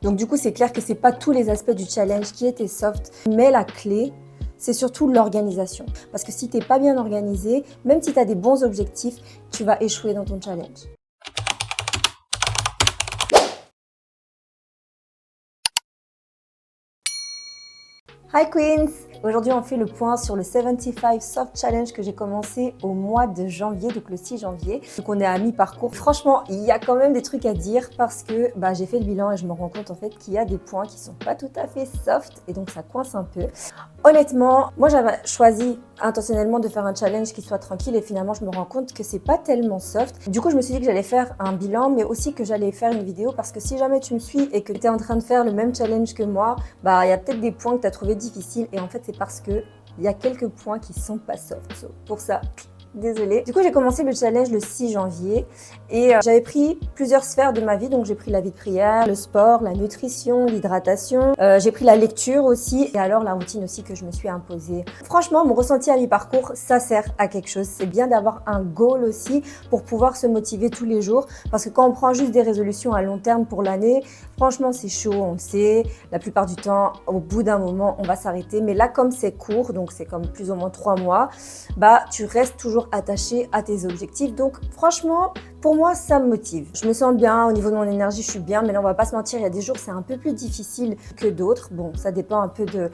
Donc du coup, c'est clair que c'est pas tous les aspects du challenge qui étaient soft, mais la clé, c'est surtout l'organisation. Parce que si tu n'es pas bien organisé, même si tu as des bons objectifs, tu vas échouer dans ton challenge. Hi Queens! Aujourd'hui, on fait le point sur le 75 Soft Challenge que j'ai commencé au mois de janvier, donc le 6 janvier. Donc on est à mi-parcours. Franchement, il y a quand même des trucs à dire parce que j'ai fait le bilan et je me rends compte en fait qu'il y a des points qui sont pas tout à fait soft et donc ça coince un peu. Honnêtement, moi j'avais choisi intentionnellement de faire un challenge qui soit tranquille et finalement je me rends compte que c'est pas tellement soft. Du coup, je me suis dit que j'allais faire un bilan mais aussi que j'allais faire une vidéo parce que si jamais tu me suis et que tu es en train de faire le même challenge que moi, il y a peut-être des points que tu as trouvé difficiles et en fait c'est parce que il y a quelques points qui sont pas soft. So, pour ça, désolée. Du coup, j'ai commencé le challenge le 6 janvier et j'avais pris plusieurs sphères de ma vie. Donc, j'ai pris la vie de prière, le sport, la nutrition, l'hydratation. J'ai pris la lecture aussi et alors la routine aussi que je me suis imposée. Franchement, mon ressenti à mi-parcours, ça sert à quelque chose. C'est bien d'avoir un goal aussi pour pouvoir se motiver tous les jours. Parce que quand on prend juste des résolutions à long terme pour l'année, franchement, c'est chaud, on le sait. La plupart du temps, au bout d'un moment, on va s'arrêter. Mais là, comme c'est court, donc c'est comme plus ou moins 3 mois, tu restes toujours attaché à tes objectifs. Donc franchement, pour moi, ça me motive. Je me sens bien, au niveau de mon énergie, je suis bien, mais là, on va pas se mentir, il y a des jours, c'est un peu plus difficile que d'autres. Bon, ça dépend un peu de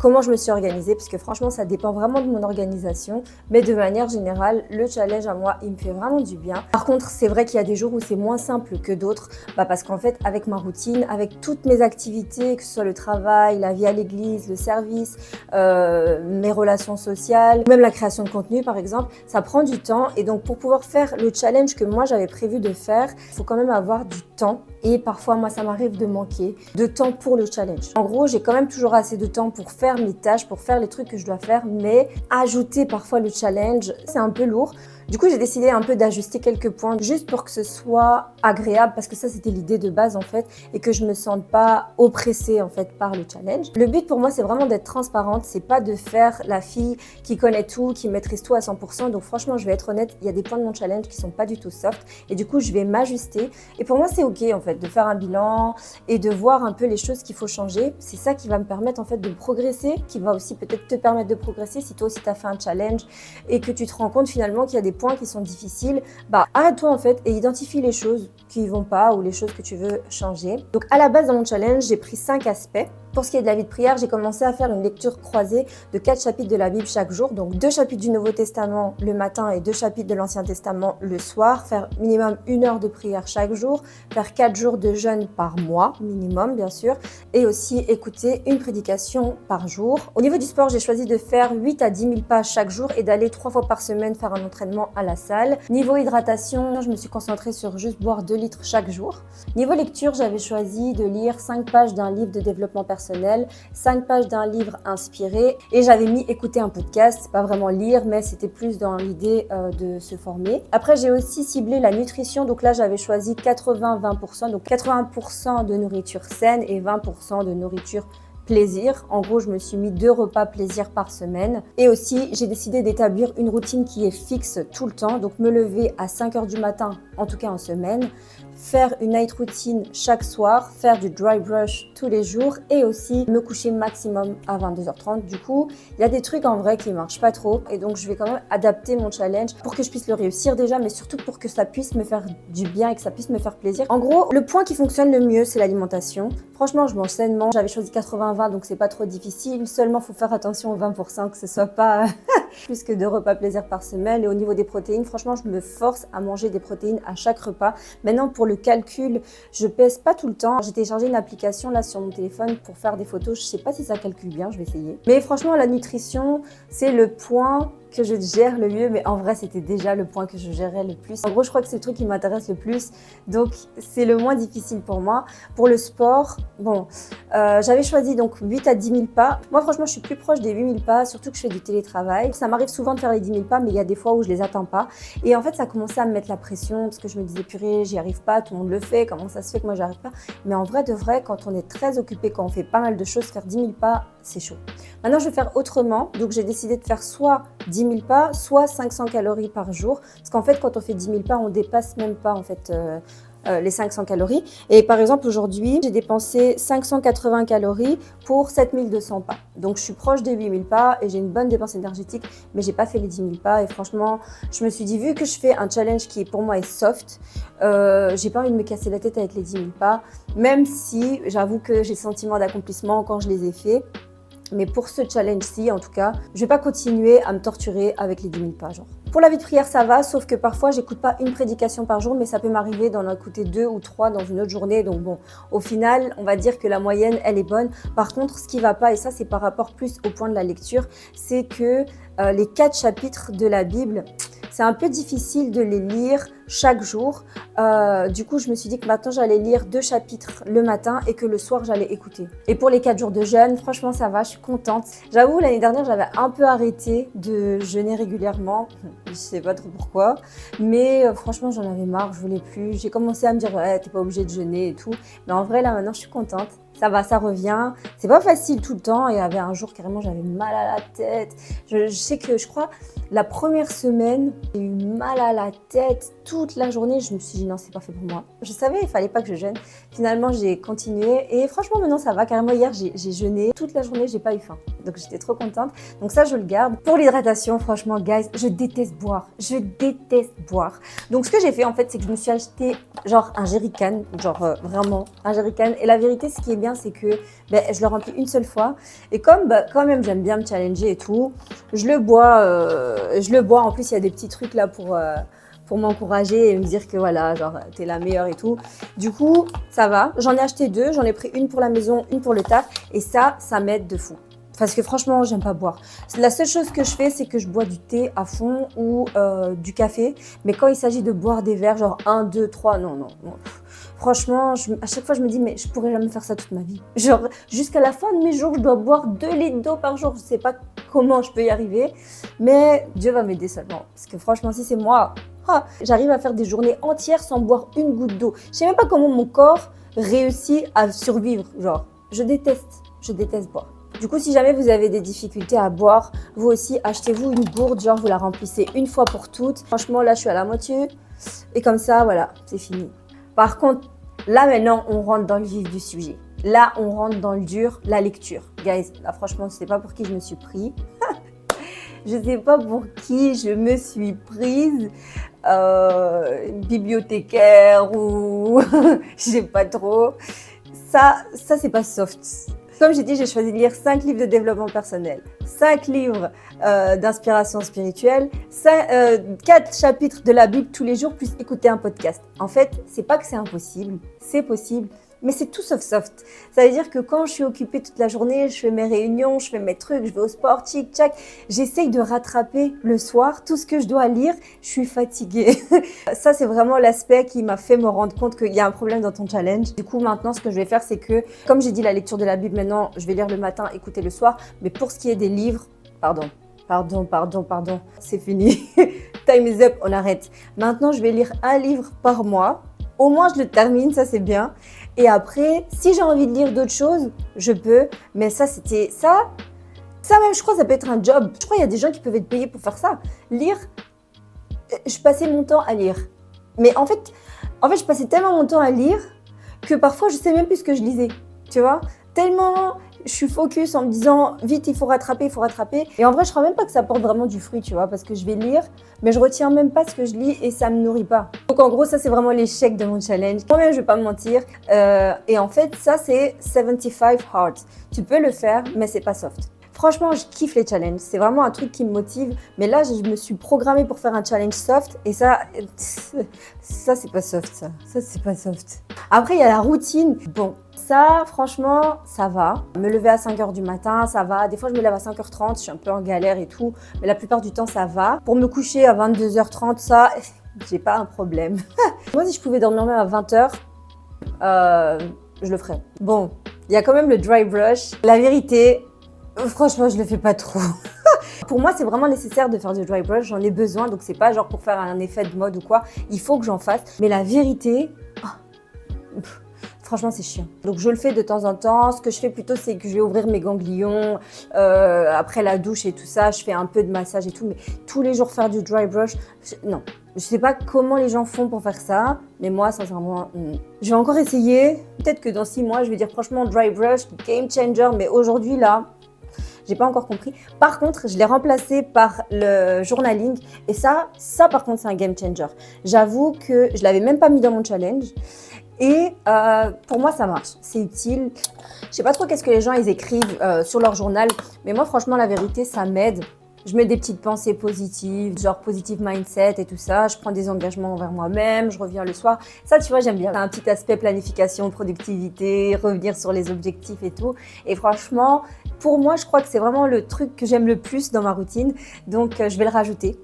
comment je me suis organisée, parce que franchement, ça dépend vraiment de mon organisation. Mais de manière générale, le challenge à moi, il me fait vraiment du bien. Par contre, c'est vrai qu'il y a des jours où c'est moins simple que d'autres, parce qu'en fait, avec ma routine, avec toutes mes activités, que ce soit le travail, la vie à l'église, le service, mes relations sociales, même la création de contenu, par exemple, ça prend du temps. Et donc, pour pouvoir faire le challenge que moi, j'avais prévu de faire, il faut quand même avoir du temps. Et parfois, moi, ça m'arrive de manquer de temps pour le challenge. En gros, j'ai quand même toujours assez de temps pour faire mes tâches, pour faire les trucs que je dois faire, mais ajouter parfois le challenge, c'est un peu lourd. Du coup, j'ai décidé un peu d'ajuster quelques points juste pour que ce soit agréable parce que ça, c'était l'idée de base en fait et que je me sente pas oppressée en fait par le challenge. Le but pour moi, c'est vraiment d'être transparente. C'est pas de faire la fille qui connaît tout, qui maîtrise tout à 100%. Donc franchement, je vais être honnête, il y a des points de mon challenge qui sont pas du tout soft et du coup, je vais m'ajuster. Et pour moi, c'est ok en fait de faire un bilan et de voir un peu les choses qu'il faut changer. C'est ça qui va me permettre en fait de progresser, qui va aussi peut-être te permettre de progresser si toi aussi tu as fait un challenge et que tu te rends compte finalement qu'il y a des points qui sont difficiles, arrête-toi en fait et identifie les choses qui vont pas ou les choses que tu veux changer. Donc à la base dans mon challenge, j'ai pris 5 aspects. Pour ce qui est de la vie de prière, j'ai commencé à faire une lecture croisée de 4 chapitres de la Bible chaque jour. Donc 2 chapitres du Nouveau Testament le matin et 2 chapitres de l'Ancien Testament le soir. Faire minimum 1 heure de prière chaque jour. Faire 4 jours de jeûne par mois, minimum bien sûr. Et aussi écouter une prédication par jour. Au niveau du sport, j'ai choisi de faire 8 à 10 000 pas chaque jour et d'aller 3 fois par semaine faire un entraînement à la salle. Niveau hydratation, je me suis concentrée sur juste boire 2 litres chaque jour. Niveau lecture, j'avais choisi de lire 5 pages d'un livre de développement personnel, 5 pages d'un livre inspiré et j'avais mis écouter un podcast. C'est pas vraiment lire, mais c'était plus dans l'idée de se former. Après, j'ai aussi ciblé la nutrition. Donc là, j'avais choisi 80-20%. Donc 80% de nourriture saine et 20% de nourriture plaisir. En gros, je me suis mis 2 repas plaisir par semaine. Et aussi, j'ai décidé d'établir une routine qui est fixe tout le temps. Donc, me lever à 5 heures du matin, en tout cas en semaine. Faire une night routine chaque soir. Faire du dry brush tous les jours. Et aussi, me coucher maximum à 22h30. Du coup, il y a des trucs en vrai qui marchent pas trop. Et donc, je vais quand même adapter mon challenge pour que je puisse le réussir déjà, mais surtout pour que ça puisse me faire du bien et que ça puisse me faire plaisir. En gros, le point qui fonctionne le mieux, c'est l'alimentation. Franchement, je mange sainement. J'avais choisi 80-20, donc c'est pas trop difficile. Seulement, faut faire attention aux 20%, que ce soit pas plus que 2 repas plaisir par semaine. Et au niveau des protéines, franchement, je me force à manger des protéines à chaque repas. Maintenant, pour le calcul, je pèse pas tout le temps. J'ai téléchargé une application là sur mon téléphone pour faire des photos. Je sais pas si ça calcule bien, je vais essayer. Mais franchement, la nutrition, c'est le point que je gère le mieux, mais en vrai, c'était déjà le point que je gérais le plus. En gros, je crois que c'est le truc qui m'intéresse le plus, donc c'est le moins difficile pour moi. Pour le sport, j'avais choisi donc 8 à 10 000 pas. Moi, franchement, je suis plus proche des 8 000 pas, surtout que je fais du télétravail. Ça m'arrive souvent de faire les 10 000 pas, mais il y a des fois où je les atteins pas. Et en fait, ça a commencé à me mettre la pression, parce que je me disais, purée, j'y arrive pas, tout le monde le fait, comment ça se fait que moi, j'y arrive pas? Mais en vrai de vrai, quand on est très occupé, quand on fait pas mal de choses, faire 10 000 pas, c'est chaud. Maintenant, je vais faire autrement. Donc, j'ai décidé de faire soit 10 000 pas, soit 500 calories par jour. Parce qu'en fait, quand on fait 10 000 pas, on dépasse même pas en fait les 500 calories. Et par exemple, aujourd'hui, j'ai dépensé 580 calories pour 7200 pas. Donc, je suis proche des 8000 pas et j'ai une bonne dépense énergétique, mais j'ai pas fait les 10 000 pas. Et franchement, je me suis dit, vu que je fais un challenge qui pour moi est soft, j'ai pas envie de me casser la tête avec les 10 000 pas, même si j'avoue que j'ai le sentiment d'accomplissement quand je les ai faits. Mais pour ce challenge-ci, en tout cas, je vais pas continuer à me torturer avec les 10 000 pas, genre. Pour la vie de prière, ça va, sauf que parfois, j'écoute pas une prédication par jour, mais ça peut m'arriver d'en écouter 2 ou 3 dans une autre journée. Donc bon, au final, on va dire que la moyenne, elle est bonne. Par contre, ce qui va pas, et ça, c'est par rapport plus au point de la lecture, c'est que les 4 chapitres de la Bible, c'est un peu difficile de les lire chaque jour. Du coup, je me suis dit que maintenant, j'allais lire 2 chapitres le matin et que le soir, j'allais écouter. Et pour les 4 jours de jeûne, franchement, ça va, je suis contente. J'avoue, l'année dernière, j'avais un peu arrêté de jeûner régulièrement. Je sais pas trop pourquoi. Mais franchement, j'en avais marre, je voulais plus. J'ai commencé à me dire, ouais, t'es pas obligée de jeûner et tout. Mais en vrai, là, maintenant, je suis contente. Ça va, ça revient. C'est pas facile tout le temps. Il y avait un jour, carrément, j'avais mal à la tête. Je sais que, je crois, la première semaine, j'ai eu mal à la tête toute la journée. Je me suis dit, non, c'est pas fait pour moi. Je savais, il fallait pas que je jeûne. Finalement, j'ai continué. Et franchement, maintenant, ça va. Carrément, hier, j'ai jeûné. Toute la journée, j'ai pas eu faim. Donc, j'étais trop contente. Donc, ça, je le garde. Pour l'hydratation, franchement, guys, je déteste boire. Je déteste boire. Donc, ce que j'ai fait, en fait, c'est que je me suis acheté, genre, un jerrycan. Genre, vraiment, un jerrycan. Et la vérité, ce qui est bien, c'est que je le remplis une seule fois. Et comme, quand même, j'aime bien me challenger et tout, je le bois. En plus, il y a des petits trucs là pour m'encourager et me dire que voilà, genre, t'es la meilleure et tout. Du coup, ça va. J'en ai acheté 2. J'en ai pris une pour la maison, une pour le taf. Et ça m'aide de fou. Parce que franchement, j'aime pas boire. La seule chose que je fais, c'est que je bois du thé à fond ou du café. Mais quand il s'agit de boire des verres, genre 1, 2, 3, non. Franchement, à chaque fois, je me dis, mais je pourrais jamais faire ça toute ma vie. Genre, jusqu'à la fin de mes jours, je dois boire 2 litres d'eau par jour. Je sais pas comment je peux y arriver. Mais Dieu va m'aider seulement. Parce que franchement, si c'est moi, j'arrive à faire des journées entières sans boire une goutte d'eau. Je sais même pas comment mon corps réussit à survivre. Genre, je déteste boire. Du coup, si jamais vous avez des difficultés à boire, vous aussi, achetez-vous une gourde, genre vous la remplissez une fois pour toutes. Franchement, là, je suis à la moitié. Et comme ça, voilà, c'est fini. Par contre, là, maintenant, on rentre dans le vif du sujet. Là, on rentre dans le dur, la lecture. Guys, là, franchement, je sais pas pour qui je me suis pris. Je sais pas pour qui je me suis prise. Bibliothécaire ou je sais pas trop. Ça c'est pas soft. Comme j'ai dit, j'ai choisi de lire 5 livres de développement personnel, 5 livres d'inspiration spirituelle, 4 chapitres de la Bible tous les jours, plus écouter un podcast. En fait, c'est pas que c'est impossible, c'est possible, mais c'est tout sauf soft. Ça veut dire que quand je suis occupée toute la journée, je fais mes réunions, je fais mes trucs, je vais au sport, tchic-tchac, j'essaye de rattraper le soir tout ce que je dois lire, je suis fatiguée. Ça, c'est vraiment l'aspect qui m'a fait me rendre compte qu'il y a un problème dans ton challenge. Du coup, maintenant, ce que je vais faire, c'est que, comme j'ai dit, la lecture de la Bible, maintenant, je vais lire le matin, écouter le soir. Mais pour ce qui est des livres, pardon, c'est fini. Time is up, on arrête. Maintenant, je vais lire un livre par mois. Au moins, je le termine, ça, c'est bien. Et après, si j'ai envie de lire d'autres choses, je peux. Mais ça, c'était ça. Ça même, je crois, ça peut être un job. Je crois qu'il y a des gens qui peuvent être payés pour faire ça. Lire. Je passais mon temps à lire. Mais en fait, je passais tellement mon temps à lire que parfois, je sais même plus ce que je lisais. Tu vois ? Tellement, je suis focus en me disant, vite, il faut rattraper. Et en vrai, je crois même pas que ça porte vraiment du fruit, tu vois, parce que je vais lire, mais je retiens même pas ce que je lis et ça me nourrit pas. Donc en gros, ça, c'est vraiment l'échec de mon challenge. Moi-même, je vais pas me mentir. Et en fait, ça, c'est 75 hard. Tu peux le faire, mais c'est pas soft. Franchement, je kiffe les challenges. C'est vraiment un truc qui me motive. Mais là, je me suis programmée pour faire un challenge soft. Et ça, c'est pas soft, ça. Ça, c'est pas soft. Après, il y a la routine. Bon, ça, franchement, ça va. Me lever à 5h du matin, ça va. Des fois, je me lève à 5h30. Je suis un peu en galère et tout. Mais la plupart du temps, ça va. Pour me coucher à 22h30, ça, j'ai pas un problème. Moi, si je pouvais dormir même à 20h, je le ferais. Bon, il y a quand même le dry brush. La vérité, franchement, je le fais pas trop. Pour moi, c'est vraiment nécessaire de faire du dry brush. J'en ai besoin, donc c'est pas genre pour faire un effet de mode ou quoi. Il faut que j'en fasse. Mais la vérité, franchement, c'est chiant. Donc, je le fais de temps en temps. Ce que je fais plutôt, c'est que je vais ouvrir mes ganglions. Après la douche et tout ça, je fais un peu de massage et tout. Mais tous les jours faire du dry brush, non. Je sais pas comment les gens font pour faire ça, mais moi, sincèrement, je vais encore essayer. Peut-être que dans 6 mois, je vais dire franchement, dry brush, game changer, mais aujourd'hui, là, j'ai pas encore compris. Par contre, je l'ai remplacé par le journaling et ça par contre, c'est un game changer. J'avoue que je l'avais même pas mis dans mon challenge et pour moi, ça marche. C'est utile. Je sais pas trop qu'est-ce que les gens ils écrivent sur leur journal, mais moi, franchement, la vérité, ça m'aide. Je mets des petites pensées positives, genre positive mindset et tout ça. Je prends des engagements envers moi-même, je reviens le soir. Ça, tu vois, j'aime bien. Un petit aspect planification, productivité, revenir sur les objectifs et tout. Et franchement, pour moi, je crois que c'est vraiment le truc que j'aime le plus dans ma routine. Donc, je vais le rajouter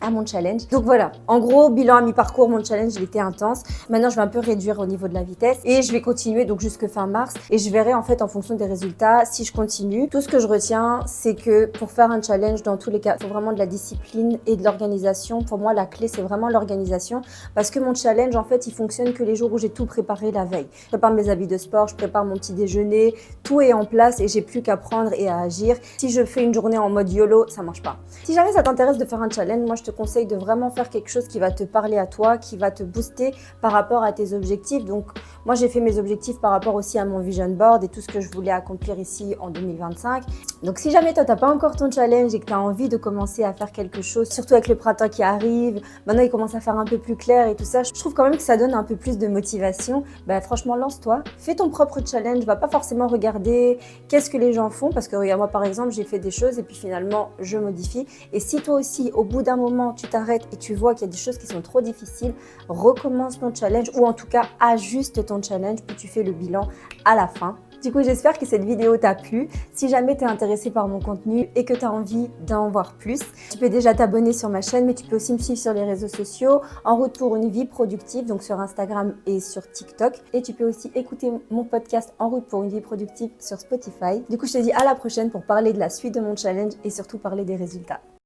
à mon challenge. Donc voilà, en gros, bilan à mi-parcours, mon challenge, il était intense. Maintenant, je vais un peu réduire au niveau de la vitesse et je vais continuer donc jusque fin mars et je verrai en fait en fonction des résultats si je continue. Tout ce que je retiens, c'est que pour faire un challenge, dans tous les cas, il faut vraiment de la discipline et de l'organisation. Pour moi, la clé, c'est vraiment l'organisation parce que mon challenge, en fait, il fonctionne que les jours où j'ai tout préparé la veille. Je prépare mes habits de sport, je prépare mon petit déjeuner, tout est en place et j'ai plus qu'à prendre et à agir. Si je fais une journée en mode YOLO, ça marche pas. Si jamais ça t'intéresse de faire un challenge, moi, je te conseille de vraiment faire quelque chose qui va te parler à toi, qui va te booster par rapport à tes objectifs. Donc, moi, j'ai fait mes objectifs par rapport aussi à mon vision board et tout ce que je voulais accomplir ici en 2025. Donc, si jamais toi, tu n'as pas encore ton challenge et que tu as envie de commencer à faire quelque chose, surtout avec le printemps qui arrive, maintenant, il commence à faire un peu plus clair et tout ça, je trouve quand même que ça donne un peu plus de motivation. Franchement, lance-toi, fais ton propre challenge, va pas forcément regarder qu'est-ce que les gens font parce que regarde, moi, par exemple, j'ai fait des choses et puis finalement, je modifie. Et si toi aussi, au bout d'un moment, tu t'arrêtes et tu vois qu'il y a des choses qui sont trop difficiles, recommence ton challenge ou en tout cas ajuste ton challenge puis tu fais le bilan à la fin. Du coup, j'espère que cette vidéo t'a plu. Si jamais tu es intéressé par mon contenu et que tu as envie d'en voir plus, tu peux déjà t'abonner sur ma chaîne, mais tu peux aussi me suivre sur les réseaux sociaux, En route pour une vie productive, donc sur Instagram et sur TikTok. Et tu peux aussi écouter mon podcast En route pour une vie productive sur Spotify. Du coup, je te dis à la prochaine pour parler de la suite de mon challenge et surtout parler des résultats.